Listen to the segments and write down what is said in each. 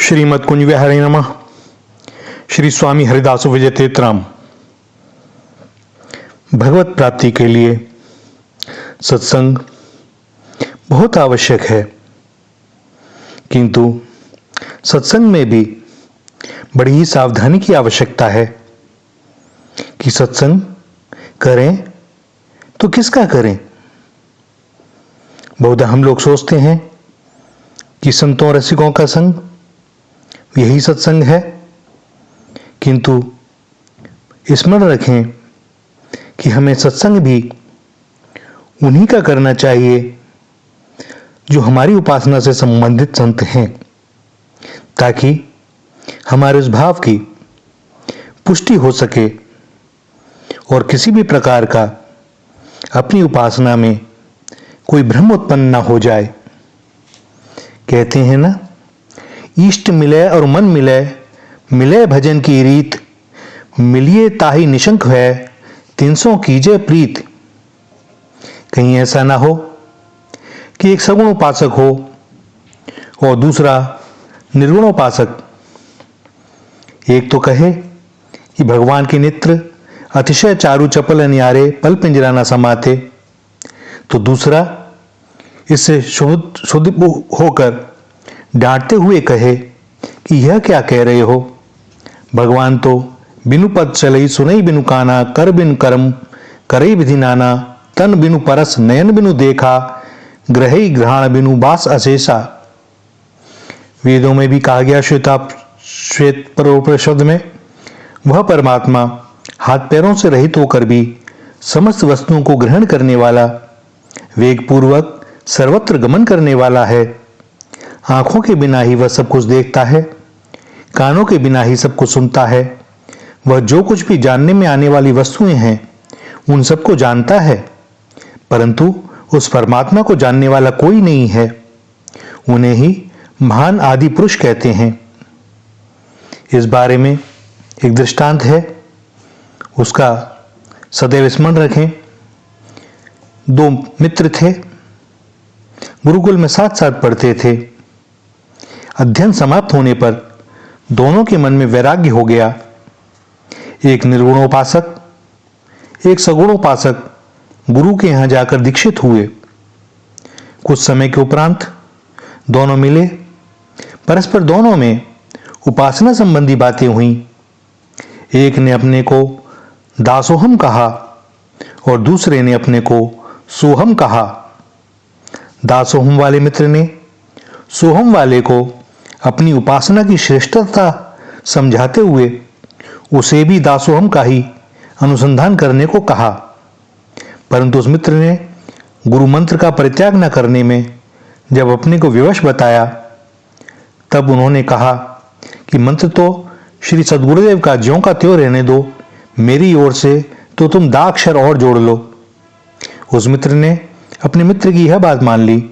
श्रीमद कुंज विहारी नमः। श्री स्वामी हरिदास विजय तीर्थराम। भगवत प्राप्ति के लिए सत्संग बहुत आवश्यक है, किंतु सत्संग में भी बड़ी ही सावधानी की आवश्यकता है कि सत्संग करें तो किसका करें। बहुधा हम लोग सोचते हैं कि संतों रसिकों का संग यही सत्संग है, किंतु स्मरण रखें कि हमें सत्संग भी उन्हीं का करना चाहिए जो हमारी उपासना से संबंधित संत हैं, ताकि हमारे उस भाव की पुष्टि हो सके और किसी भी प्रकार का अपनी उपासना में कोई भ्रम उत्पन्न ना हो जाए। कहते हैं ना, इष्ट मिले और मन मिले, मिले भजन की रीत, मिलिए ताही निशंक है, 300 कीजे प्रीत। कहीं ऐसा ना हो कि एक सगुण उपासक हो और दूसरा निर्गुण उपासक। एक तो कहे कि भगवान के नेत्र अतिशय चारु चपल न्यारे, पल पिंजरा न समाते, तो दूसरा इससे शुद्ध होकर डांटते हुए कहे कि यह क्या कह रहे हो, भगवान तो बिनु पद चलई, सुनई बिनु काना, कर बिनु कर्म करई विधि नाना, तन बिनु परस नयन बिनु देखा, ग्रहई ग्रहण बिनु बास अशेषा। वेदों में भी कहा गया, श्वेत परोपनिषद में, वह परमात्मा हाथ पैरों से रहित होकर भी समस्त वस्तुओं को ग्रहण करने वाला, वेग पूर्वक सर्वत्र गमन करने वाला है। आंखों के बिना ही वह सब कुछ देखता है, कानों के बिना ही सब कुछ सुनता है। वह जो कुछ भी जानने में आने वाली वस्तुएं हैं उन सबको जानता है, परंतु उस परमात्मा को जानने वाला कोई नहीं है। उन्हें ही महान आदि पुरुष कहते हैं। इस बारे में एक दृष्टांत है, उसका सदैव स्मरण रखें। दो मित्र थे, गुरुकुल में साथ साथ पढ़ते थे। अध्ययन समाप्त होने पर दोनों के मन में वैराग्य हो गया। एक निर्गुणोपासक, एक सगुणोपासक गुरु के यहां जाकर दीक्षित हुए। कुछ समय के उपरांत दोनों मिले। परस्पर दोनों में उपासना संबंधी बातें हुई। एक ने अपने को दासोहम कहा और दूसरे ने अपने को सोहम कहा। दासोहम वाले मित्र ने सोहम वाले को अपनी उपासना की श्रेष्ठता समझाते हुए उसे भी दासोहम का ही अनुसंधान करने को कहा, परंतु उस मित्र ने गुरु मंत्र का परित्याग न करने में जब अपने को विवश बताया, तब उन्होंने कहा कि मंत्र तो श्री सद्गुरुदेव का ज्यों का त्यों रहने दो, मेरी ओर से तो तुम दा अक्षर और जोड़ लो। उस मित्र ने अपने मित्र की यह बात मान ली।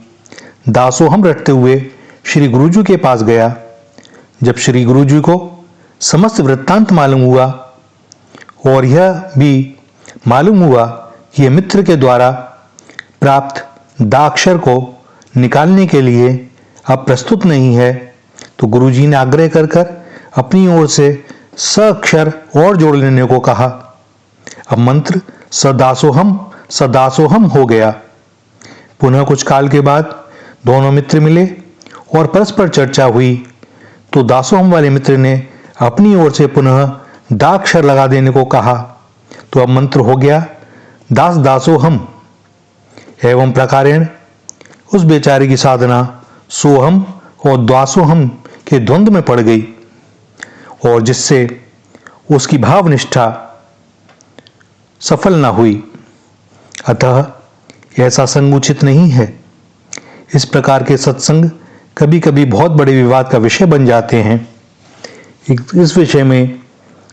दासोहम रटते हुए श्री गुरुजी के पास गया। जब श्री गुरुजी को समस्त वृत्तांत मालूम हुआ और यह भी मालूम हुआ कि यह मित्र के द्वारा प्राप्त दाक्षर को निकालने के लिए अब प्रस्तुत नहीं है, तो गुरुजी ने आग्रह कर अपनी ओर से स अक्षर और जोड़ लेने को कहा। अब मंत्र सदासोहम हो गया। पुनः कुछ काल के बाद दोनों मित्र मिले और परस्पर चर्चा हुई, तो दासोहम वाले मित्र ने अपनी ओर से पुनः दाक्षर लगा देने को कहा। तो अब मंत्र हो गया दास दासोहम। एवं प्रकारेण उस बेचारे की साधना सोहम और दासोहम के द्वंद्व में पड़ गई, और जिससे उसकी भावनिष्ठा सफल ना हुई। अतः ऐसा संग उचित नहीं है। इस प्रकार के सत्संग कभी कभी बहुत बड़े विवाद का विषय बन जाते हैं। इस विषय में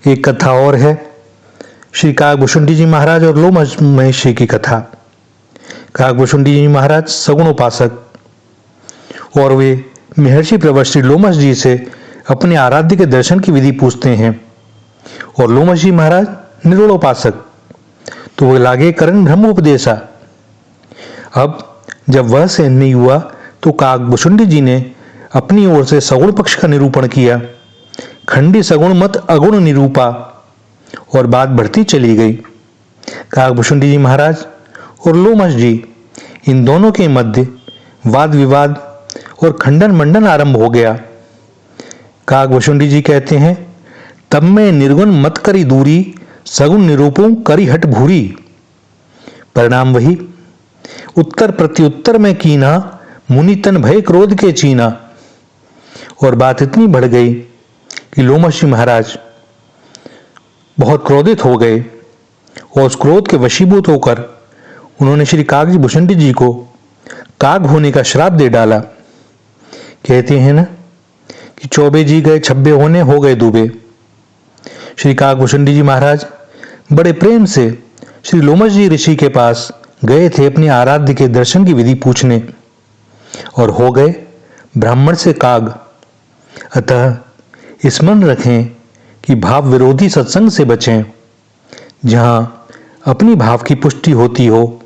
एक कथा और है, श्री काकभुशुंडी जी महाराज और लोमश महर्षि की कथा। काकभुशुंडी जी महाराज सगुण उपासक और वे महर्षि प्रवर श्री लोमश जी से अपने आराध्य के दर्शन की विधि पूछते हैं, और लोमश जी महाराज निर्गुणोपासक, तो वे लागे करन ब्रह्मोपदेशा। अब जब वह सहन नहीं हुआ तो काकभुशुंडी जी ने अपनी ओर से सगुण पक्ष का निरूपण किया। खंडी सगुण मत अगुण निरूपा और बात बढ़ती चली गई। काकभूषुंडी जी महाराज और लोमश जी, इन दोनों के मध्य वाद विवाद और खंडन मंडन आरंभ हो गया। काकभूषुंडी जी कहते हैं, तब मैं निर्गुण मत करी दूरी, सगुण निरूपू करी हट भूरी। परिणाम वही, उत्तर प्रत्युत्तर में कीना, मुनि तन भय क्रोध के चीना। और बात इतनी बढ़ गई कि लोमश जी महाराज बहुत क्रोधित हो गए और उस क्रोध के वशीभूत होकर उन्होंने श्री काकभूषुंडी जी को काग होने का श्राप दे डाला। कहते हैं ना कि चौबे जी गए छब्बे होने, हो गए दूबे। श्री काकभूषुंडी जी महाराज बड़े प्रेम से श्री लोमश जी ऋषि के पास गए थे अपने आराध्य के दर्शन की विधि पूछने, और हो गए ब्राह्मण से काग। अतः स्मरण रखें कि भाव विरोधी सत्संग से बचें। जहां अपनी भाव की पुष्टि होती हो,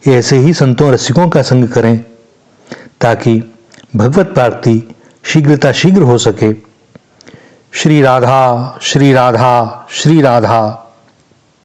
ऐसे ही संतों रसिकों का संग करें, ताकि भगवत प्राप्ति शीघ्रता शीघ्र हो सके। श्री राधा श्री राधा श्री राधा।